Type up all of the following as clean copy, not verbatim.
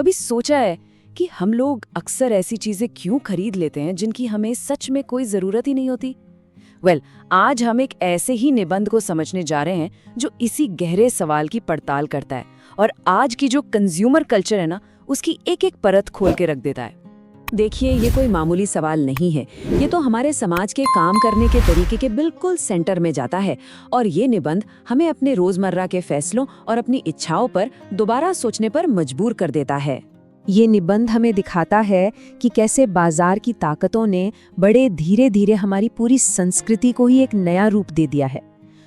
कभी सोचा है कि हम लोग अक्सर ऐसी चीजें क्यों खरीद लेते हैं जिनकी हमें सच में कोई जरूरत ही नहीं होती? आज हम एक ऐसे ही निबंध को समझने जा रहे हैं जो इसी गहरे सवाल की पड़ताल करता है और आज की जो कंज्यूमर कल्चर है ना, उसकी एक एक परत खोल के रख देता है। देखिए, ये कोई मामूली सवाल नहीं है। ये तो हमारे समाज के काम करने के तरीके के बिल्कुल सेंटर में जाता है और ये निबंध हमें अपने रोजमर्रा के फैसलों और अपनी इच्छाओं पर दोबारा सोचने पर मजबूर कर देता है। ये निबंध हमें दिखाता है कि कैसे बाजार की ताकतों ने बड़े धीरे धीरे हमारी पूरी संस्कृति को ही एक नया रूप दे दिया है।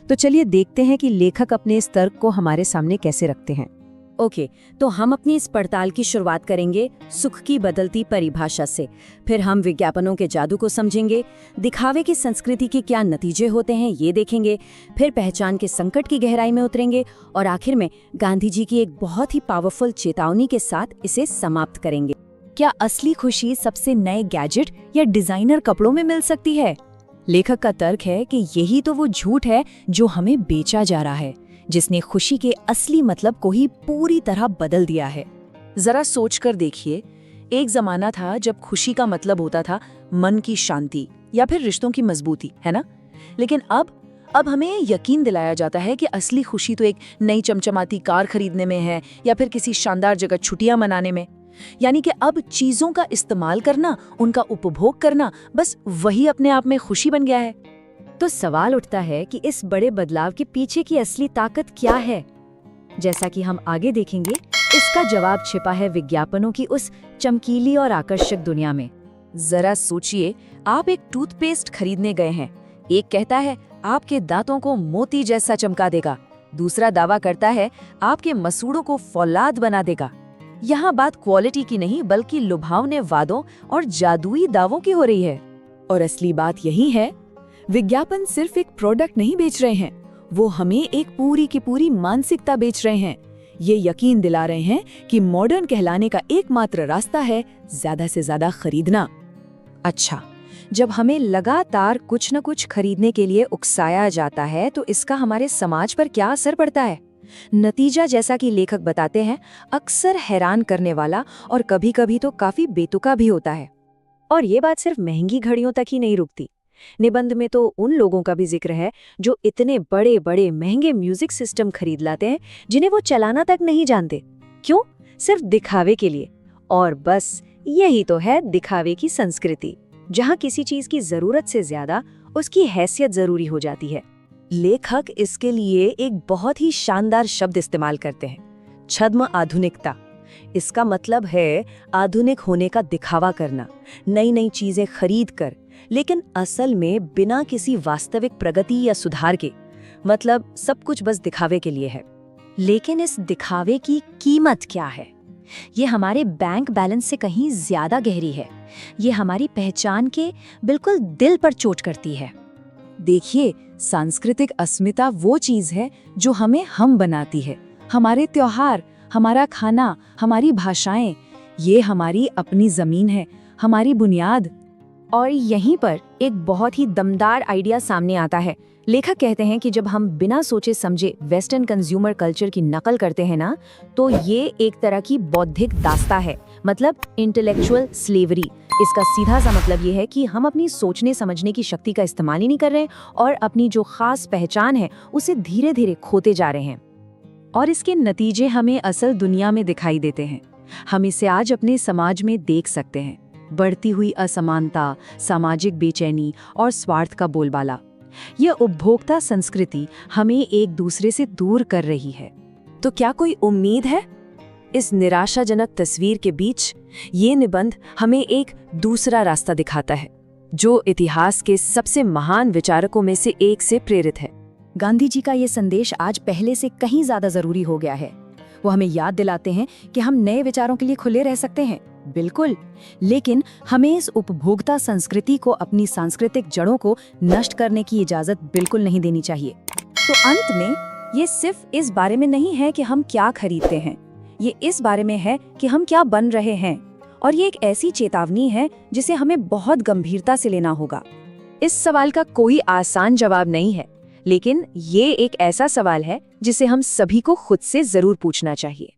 तो चलिए देखते हैं कि लेखक अपने इस तर्क को हमारे सामने कैसे रखते हैं। ओके, तो हम अपनी इस पड़ताल की शुरुआत करेंगे सुख की बदलती परिभाषा से। फिर हम विज्ञापनों के जादू को समझेंगे, दिखावे की संस्कृति के क्या नतीजे होते हैं ये देखेंगे, फिर पहचान के संकट की गहराई में उतरेंगे और आखिर में गांधी जी की एक बहुत ही पावरफुल चेतावनी के साथ इसे समाप्त करेंगे। क्या असली खुशी सबसे नए गैजेट या डिजाइनर कपड़ों में मिल सकती है? लेखक का तर्क है कि यही तो वो झूठ है जो हमें बेचा जा रहा है, जिसने खुशी के असली मतलब को ही पूरी तरह बदल दिया है। जरा सोच कर देखिए, एक जमाना था जब खुशी का मतलब होता था मन की शांति या फिर रिश्तों की मजबूती, है ना? लेकिन अब हमें यकीन दिलाया जाता है कि असली खुशी तो एक नई चमचमाती कार खरीदने में है या फिर किसी शानदार जगह छुट्टियां मनाने में। यानी कि अब चीजों का इस्तेमाल करना, उनका उपभोग करना, बस वही अपने आप में खुशी बन गया है। तो सवाल उठता है कि इस बड़े बदलाव के पीछे की असली ताकत क्या है? जैसा कि हम आगे देखेंगे, इसका जवाब छिपा है विज्ञापनों की उस चमकीली और आकर्षक दुनिया में। जरा सोचिए, आप एक टूथपेस्ट खरीदने गए हैं। एक कहता है आपके दांतों को मोती जैसा चमका देगा, दूसरा दावा करता है आपके मसूड़ों को फौलाद बना देगा। यहाँ बात क्वालिटी की नहीं बल्कि लुभावने वादों और जादुई दावों की हो रही है। और असली बात यही है, विज्ञापन सिर्फ एक प्रोडक्ट नहीं बेच रहे हैं, वो हमें एक पूरी की पूरी मानसिकता बेच रहे हैं। ये यकीन दिला रहे हैं कि मॉडर्न कहलाने का एकमात्र रास्ता है ज्यादा से ज्यादा खरीदना। अच्छा, जब हमें लगातार कुछ न कुछ खरीदने के लिए उकसाया जाता है तो इसका हमारे समाज पर क्या असर पड़ता है? नतीजा, जैसा कि लेखक बताते हैं, अक्सर हैरान करने वाला और कभी-कभी तो काफी बेतुका भी होता है। और ये बात सिर्फ महंगी घड़ियों तक ही नहीं रुकती। निबंध में तो उन लोगों का भी जिक्र है जो इतने बड़े बड़े महंगे म्यूजिक सिस्टम खरीद लाते हैं जिन्हें वो चलाना तक नहीं जानते। क्यों? सिर्फ दिखावे के लिए। और बस यही तो है दिखावे की संस्कृति, जहाँ किसी चीज की जरूरत से ज्यादा उसकी हैसियत जरूरी हो जाती है। लेखक इसके लिए एक बहुत ही शानदार शब्द इस्तेमाल करते हैं, छद्म आधुनिकता। इसका मतलब है आधुनिक होने का दिखावा करना, नई नई चीजें खरीद कर, लेकिन असल में बिना किसी वास्तविक प्रगति या सुधार के। मतलब सब कुछ बस दिखावे के लिए है। लेकिन इस दिखावे की कीमत क्या है? ये हमारे बैंक बैलेंस से कहीं ज्यादा गहरी है। ये हमारी पहचान के बिल्कुल दिल पर चोट करती है। देखिए, सांस्कृतिक अस्मिता वो चीज है जो हमें हम बनाती है। हमारे त्योहार, हमारा खाना, हमारी भाषाएं, ये हमारी अपनी जमीन है, हमारी बुनियाद। और यहीं पर एक बहुत ही दमदार आइडिया सामने आता है। लेखक कहते हैं कि जब हम बिना सोचे समझे वेस्टर्न कंज्यूमर कल्चर की नकल करते हैं ना, तो ये एक तरह की बौद्धिक दास्ता है, मतलब इंटेलेक्चुअल स्लेवरी। इसका सीधा सा मतलब ये है कि हम अपनी सोचने समझने की शक्ति का इस्तेमाल ही नहीं कर रहे और अपनी जो खास पहचान है उसे धीरे धीरे खोते जा रहे हैं। और इसके नतीजे हमें असल दुनिया में दिखाई देते हैं। हम इसे आज अपने समाज में देख सकते हैं। बढ़ती हुई असमानता, सामाजिक बेचैनी और स्वार्थ का बोलबाला। यह उपभोक्ता संस्कृति हमें एक दूसरे से दूर कर रही है। तो क्या कोई उम्मीद है? इस निराशाजनक तस्वीर के बीच ये निबंध हमें एक दूसरा रास्ता दिखाता है, जो इतिहास के सबसे महान विचारकों में से एक से प्रेरित है। गांधी जी का ये संदेश आज पहले से कहीं ज्यादा जरूरी हो गया है। वो हमें याद दिलाते हैं कि हम नए विचारों के लिए खुले रह सकते हैं, बिल्कुल, लेकिन हमें इस उपभोक्ता संस्कृति को अपनी सांस्कृतिक जड़ों को नष्ट करने की इजाजत बिल्कुल नहीं देनी चाहिए। तो अंत में ये सिर्फ इस बारे में नहीं है कि हम क्या खरीदते हैं, ये इस बारे में है कि हम क्या बन रहे हैं। और ये एक ऐसी चेतावनी है जिसे हमें बहुत गंभीरता से लेना होगा। इस सवाल का कोई आसान जवाब नहीं है, लेकिन ये एक ऐसा सवाल है जिसे हम सभी को खुद से जरूर पूछना चाहिए।